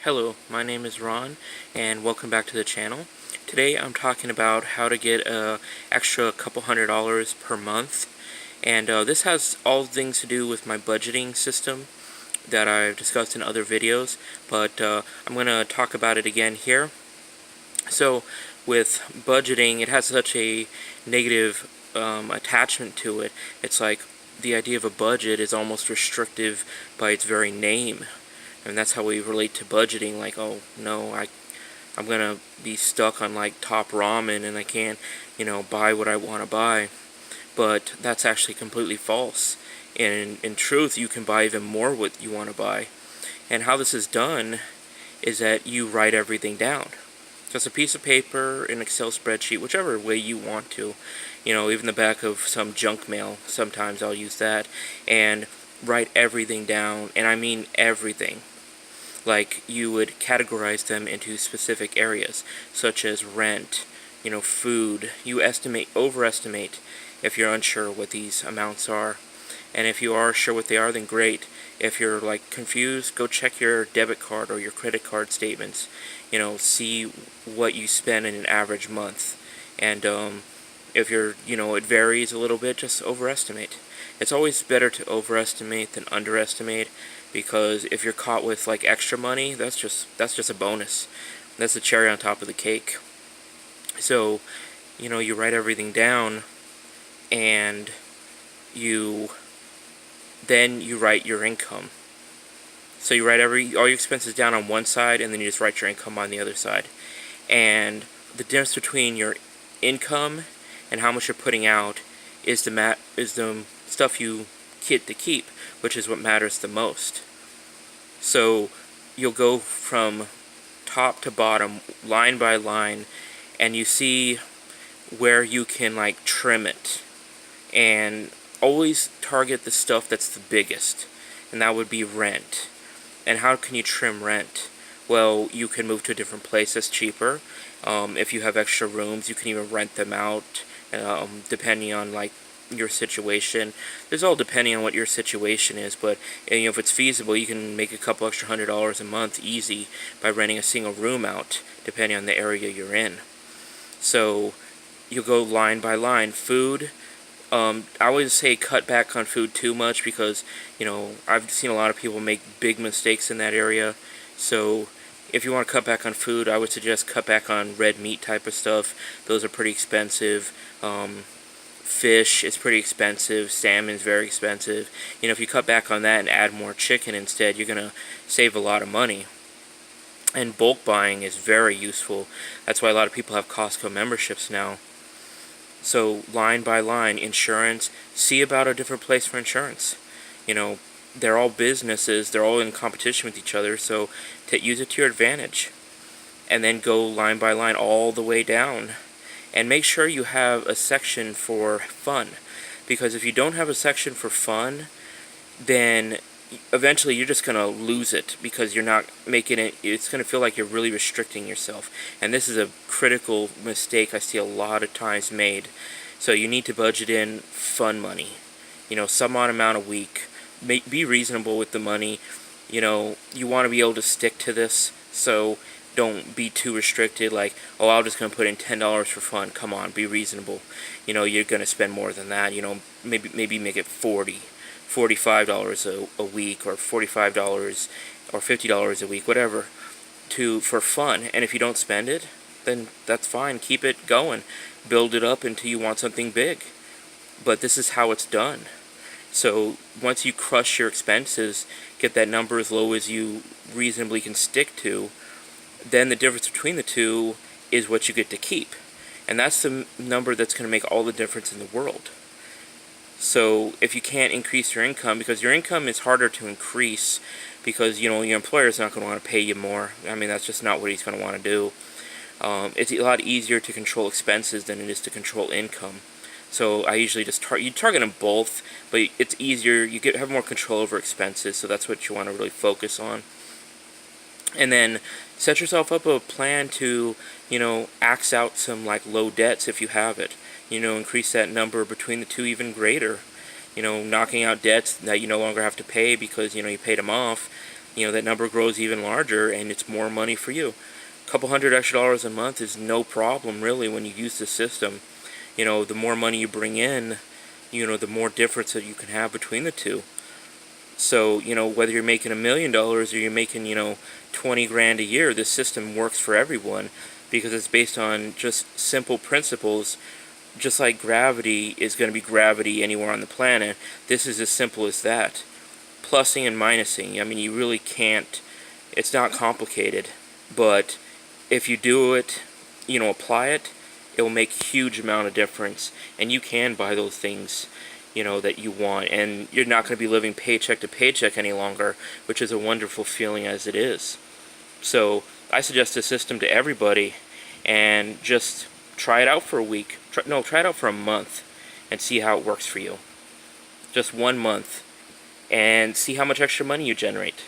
Hello, my name is Ron, and welcome back to the channel. Today I'm talking about how to get a extra couple $100 per month, and this has all things to do with my budgeting system that I've discussed in other videos, but I'm going to talk about it again here. So with budgeting, it has such a negative attachment to it. It's like the idea of a budget is almost restrictive by its very name. And that's how we relate to budgeting, like, oh no, I'm gonna be stuck on like top ramen and I can't, buy what I want to buy. But that's actually completely false. And in truth, you can buy even more what you want to buy. And how this is done is that you write everything down. Just a piece of paper, an Excel spreadsheet, whichever way you want to. Even the back of some junk mail, sometimes I'll use that. And write everything down, and I mean everything. Like, you would categorize them into specific areas, such as rent, food. You overestimate if you're unsure what these amounts are. And if you are sure what they are, then great. If you're like confused, go check your debit card or your credit card statements. See what you spend in an average month. And if it varies a little bit, just overestimate. It's always better to overestimate than underestimate, because if you're caught with like extra money, that's just a bonus. That's the cherry on top of the cake. So, you write everything down, and then you write your income. So you write all your expenses down on one side, and then you just write your income on the other side. And the difference between your income and how much you're putting out is the stuff you get to keep, which is what matters the most. So you'll go from top to bottom, line by line, and you see where you can like trim it. And always target the stuff that's the biggest, and that would be rent. And how can you trim rent? Well, you can move to a different place that's cheaper. If you have extra rooms, you can even rent them out, depending on like your situation. This all depending on what your situation is, but if it's feasible, you can make a couple extra $100 a month easy by renting a single room out, depending on the area you're in. So you'll go line by line. Food. I always say cut back on food too much, because I've seen a lot of people make big mistakes in that area. So if you want to cut back on food, I would suggest cut back on red meat type of stuff. Those are pretty expensive. Fish is pretty expensive. Salmon is very expensive. If you cut back on that and add more chicken instead, you're gonna save a lot of money. And bulk buying is very useful. That's why a lot of people have Costco memberships now. So line by line, insurance, see about a different place for insurance. They're all businesses, they're all in competition with each other, so use it to your advantage. And then go line by line all the way down. And make sure you have a section for fun. Because if you don't have a section for fun, then eventually you're just going to lose it, because you're not making it, it's going to feel like you're really restricting yourself. And this is a critical mistake I see a lot of times made. So you need to budget in fun money. Some odd amount a week. Be reasonable with the money. You want to be able to stick to this, so don't be too restricted, like, oh, I'm just going to put in $10 for fun. Come on, be reasonable. You're going to spend more than that. Maybe make it $45 a week, or $45 or $50 a week, whatever, for fun. And if you don't spend it, then that's fine. Keep it going. Build it up until you want something big. But this is how it's done. So once you crush your expenses, get that number as low as you reasonably can stick to, then the difference between the two is what you get to keep. And that's the number that's going to make all the difference in the world. So if you can't increase your income, because your income is harder to increase, because your employer is not going to want to pay you more. I mean, that's just not what he's going to want to do. It's a lot easier to control expenses than it is to control income. So I usually just target them both, but it's easier. You have more control over expenses, so that's what you want to really focus on. And then set yourself up a plan to, axe out some like low debts if you have it. Increase that number between the two even greater. Knocking out debts that you no longer have to pay because, you paid them off. that number grows even larger, and it's more money for you. A couple hundred extra dollars a month is no problem, really, when you use the system. The more money you bring in, the more difference that you can have between the two. So, whether you're making $1,000,000 or you're making, 20 grand a year, this system works for everyone because it's based on just simple principles. Just like gravity is going to be gravity anywhere on the planet, this is as simple as that. Plussing and minusing, you really can't, it's not complicated, but if you do it, apply it, it will make a huge amount of difference, and you can buy those things that you want, and you're not going to be living paycheck to paycheck any longer, which is a wonderful feeling as it is. So I suggest this system to everybody, and just try it out for a week. Try it out for a month and see how it works for you. Just 1 month, and see how much extra money you generate,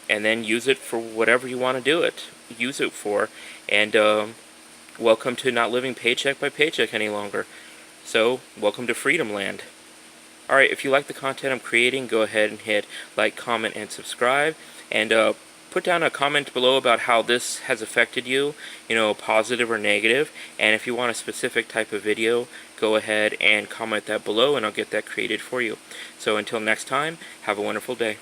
and then use it for whatever you want to use it for, and welcome to not living paycheck by paycheck any longer. So welcome to Freedom Land. Alright, if you like the content I'm creating, go ahead and hit like, comment, and subscribe, and put down a comment below about how this has affected you, positive or negative, and if you want a specific type of video, go ahead and comment that below, and I'll get that created for you. So until next time, have a wonderful day.